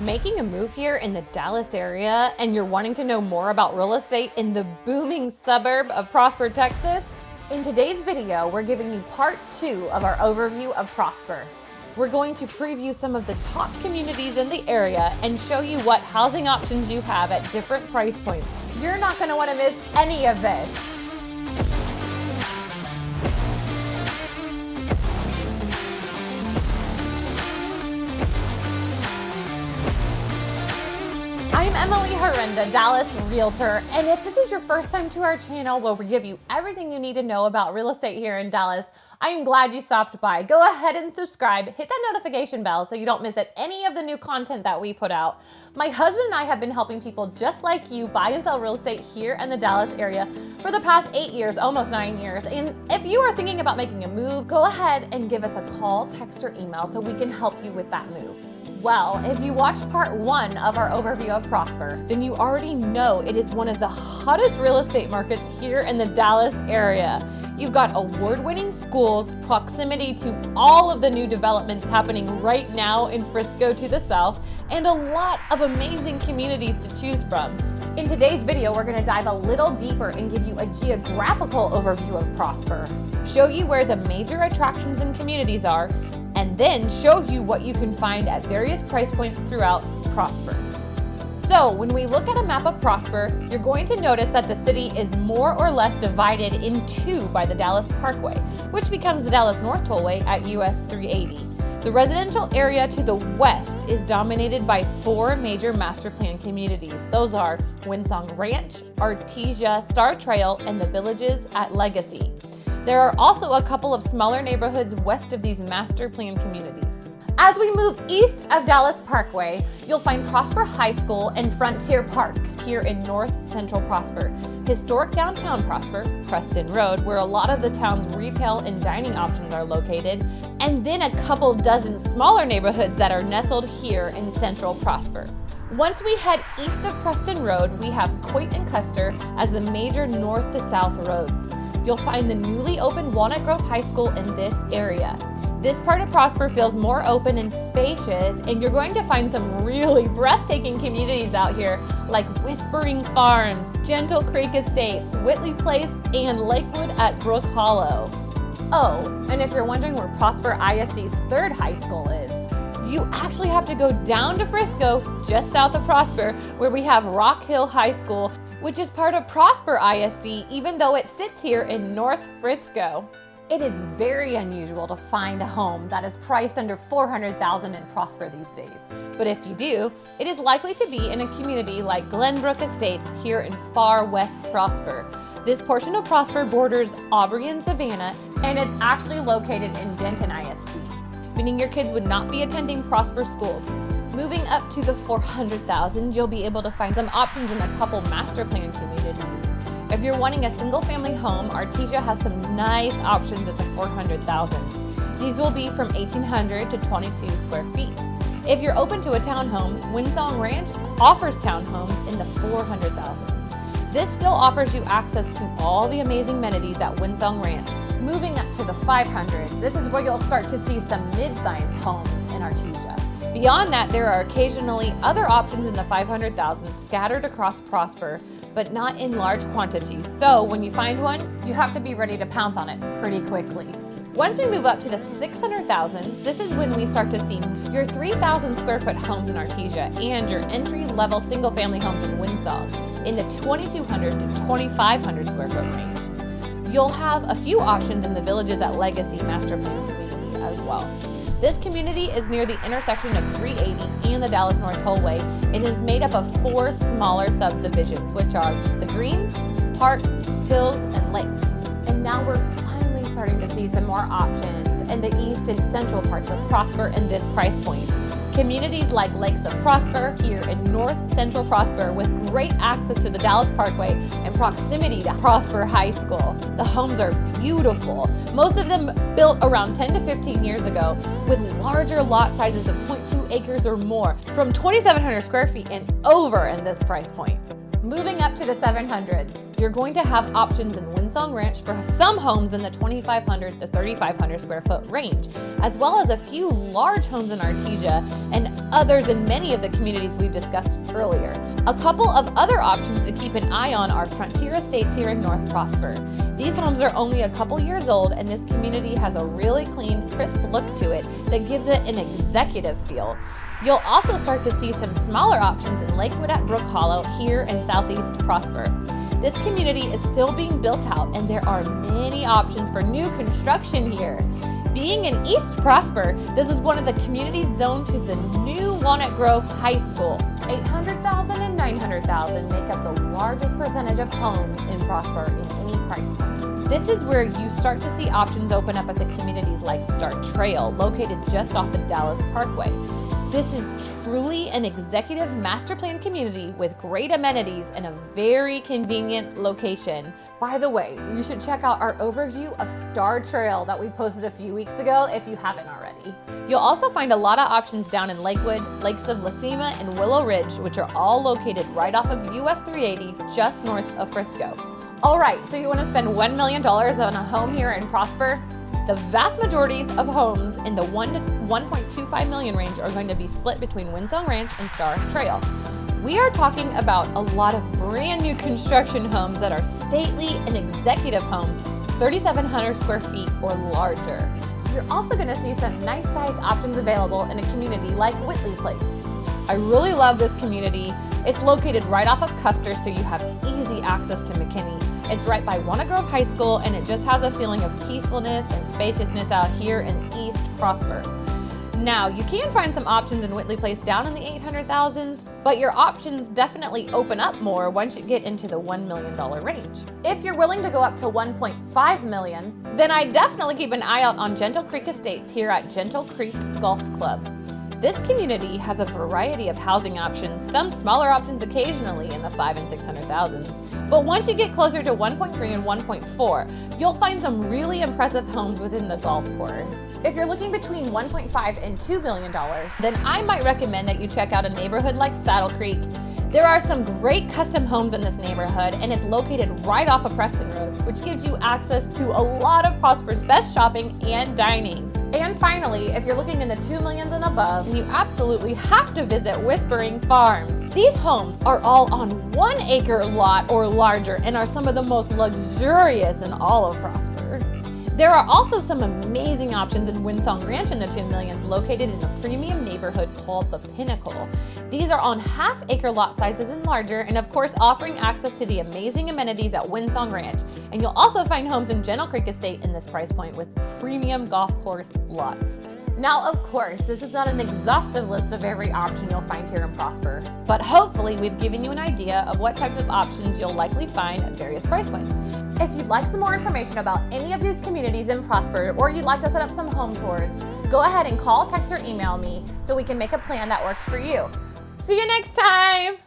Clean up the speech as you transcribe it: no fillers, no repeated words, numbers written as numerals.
Making a move here in the Dallas area and you're wanting to know more about real estate in the booming suburb of Prosper, Texas? In today's video, we're giving you part 2 of our overview of Prosper. We're going to preview some of the top communities in the area and show you what housing options you have at different price points. You're not going to want to miss any of this. I'm Emily Horrenda, Dallas Realtor, and if this is your first time to our channel where we give you everything you need to know about real estate here in Dallas, I am glad you stopped by. Go ahead and subscribe, hit that notification bell so you don't miss any of the new content that we put out. My husband and I have been helping people just like you buy and sell real estate here in the Dallas area for the past 8 years, almost 9 years. And if you are thinking about making a move, go ahead and give us a call, text, or email so we can help you with that move. Well, if you watched part 1 of our overview of Prosper, then you already know it is one of the hottest real estate markets here in the Dallas area. You've got award-winning schools, proximity to all of the new developments happening right now in Frisco to the south, and a lot of amazing communities to choose from. In today's video, we're going to dive a little deeper and give you a geographical overview of Prosper, show you where the major attractions and communities are, and then show you what you can find at various price points throughout Prosper. So when we look at a map of Prosper, you're going to notice that the city is more or less divided in two by the Dallas Parkway, which becomes the Dallas North Tollway at US 380. The residential area to the west is dominated by 4 major master plan communities. Those are Windsong Ranch, Artesia, Star Trail, and the villages at Legacy. There are also a couple of smaller neighborhoods west of these master plan communities. As we move east of Dallas Parkway, you'll find Prosper High School and Frontier Park here in North Central Prosper. Historic downtown Prosper, Preston Road, where a lot of the town's retail and dining options are located, and then a couple dozen smaller neighborhoods that are nestled here in Central Prosper. Once we head east of Preston Road, we have Coit and Custer as the major north to south roads. You'll find the newly opened Walnut Grove High School in this area. This part of Prosper feels more open and spacious, and you're going to find some really breathtaking communities out here like Whispering Farms, Gentle Creek Estates, Whitley Place, and Lakewood at Brook Hollow. Oh, and if you're wondering where Prosper ISD's third high school is, you actually have to go down to Frisco, just south of Prosper, where we have Rock Hill High School, which is part of Prosper ISD, even though it sits here in North Frisco. It is very unusual to find a home that is priced under $400,000 in Prosper these days. But if you do, it is likely to be in a community like Glenbrook Estates here in far west Prosper. This portion of Prosper borders Aubrey and Savannah, and it's actually located in Denton ISD, meaning your kids would not be attending Prosper schools. Moving up to the 400,000, you'll be able to find some options in a couple master plan communities. If you're wanting a single family home, Artesia has some nice options at the 400,000. These will be from 1,800 to 22 square feet. If you're open to a townhome, Windsong Ranch offers townhomes in the 400,000s. This still offers you access to all the amazing amenities at Windsong Ranch. Moving up to the 500s, this is where you'll start to see some mid-sized homes in Artesia. Beyond that, there are occasionally other options in the 500,000 scattered across Prosper, but not in large quantities. So when you find one, you have to be ready to pounce on it pretty quickly. Once we move up to the 600,000s, this is when we start to see your 3,000 square foot homes in Artesia and your entry-level single-family homes in Windsong in the 2,200 to 2,500 square foot range. You'll have a few options in the villages at Legacy Master Plan community as well. This community is near the intersection of 380 and the Dallas North Tollway. It is made up of 4 smaller subdivisions, which are the Greens, Parks, Hills, and Lakes. And now we're finally starting to see some more options in the east and central parts of Prosper in this price point. Communities like Lakes of Prosper here in North Central Prosper with great access to the Dallas Parkway and proximity to Prosper High School. The homes are beautiful, most of them built around 10 to 15 years ago with larger lot sizes of 0.2 acres or more, from 2,700 square feet and over in this price point. Moving up to the 700s, you're going to have options in Windsong Windsong Ranch for some homes in the 2,500 to 3,500 square foot range, as well as a few large homes in Artesia and others in many of the communities we've discussed earlier. A couple of other options to keep an eye on are Frontier Estates here in North Prosper. These homes are only a couple years old, and this community has a really clean, crisp look to it that gives it an executive feel. You'll also start to see some smaller options in Lakewood at Brook Hollow here in Southeast Prosper. This community is still being built out, and there are many options for new construction here. Being in East Prosper, this is one of the communities zoned to the new Walnut Grove High School. 800,000 and 900,000 make up the largest percentage of homes in Prosper in any price point. This is where you start to see options open up at the communities like Star Trail, located just off of Dallas Parkway. This is truly an executive master plan community with great amenities and a very convenient location. By the way, you should check out our overview of Star Trail that we posted a few weeks ago if you haven't already. You'll also find a lot of options down in Lakewood, Lakes of La Cima, and Willow Ridge, which are all located right off of US 380 just north of Frisco. All right, so you want to spend $1 million on a home here in Prosper? The vast majorities of homes in the $1 to $1.25 million range are going to be split between Windsong Ranch and Star Trail. We are talking about a lot of brand new construction homes that are stately and executive homes, 3,700 square feet or larger. You're also going to see some nice sized options available in a community like Whitley Place. I really love this community. It's located right off of Custer, so you have easy access to McKinney. It's right by Walnut Grove High School, and it just has a feeling of peacefulness and spaciousness out here in East Prosper. Now, you can find some options in Whitley Place down in the 800,000s, but your options definitely open up more once you get into the $1 million range. If you're willing to go up to $1.5 million, then I definitely keep an eye out on Gentle Creek Estates here at Gentle Creek Golf Club. This community has a variety of housing options, some smaller options occasionally in the 500,000 and 600,000s. But once you get closer to 1.3 and 1.4, you'll find some really impressive homes within the golf course. If you're looking between $1.5 and $2 million, then I might recommend that you check out a neighborhood like Saddle Creek. There are some great custom homes in this neighborhood, and it's located right off of Preston Road, which gives you access to a lot of Prosper's best shopping and dining. And finally, if you're looking in the $2 million and above, you absolutely have to visit Whispering Farms. These homes are all on 1 acre lot or larger and are some of the most luxurious in all of Prosper. There are also some amazing options in Windsong Ranch in the $2 millions, located in a premium neighborhood called The Pinnacle. These are on half-acre lot sizes and larger, and of course offering access to the amazing amenities at Windsong Ranch. And you'll also find homes in Gentle Creek Estate in this price point with premium golf course lots. Now, of course, this is not an exhaustive list of every option you'll find here in Prosper, but hopefully we've given you an idea of what types of options you'll likely find at various price points. If you'd like some more information about any of these communities in Prosper, or you'd like to set up some home tours, go ahead and call, text, or email me so we can make a plan that works for you. See you next time!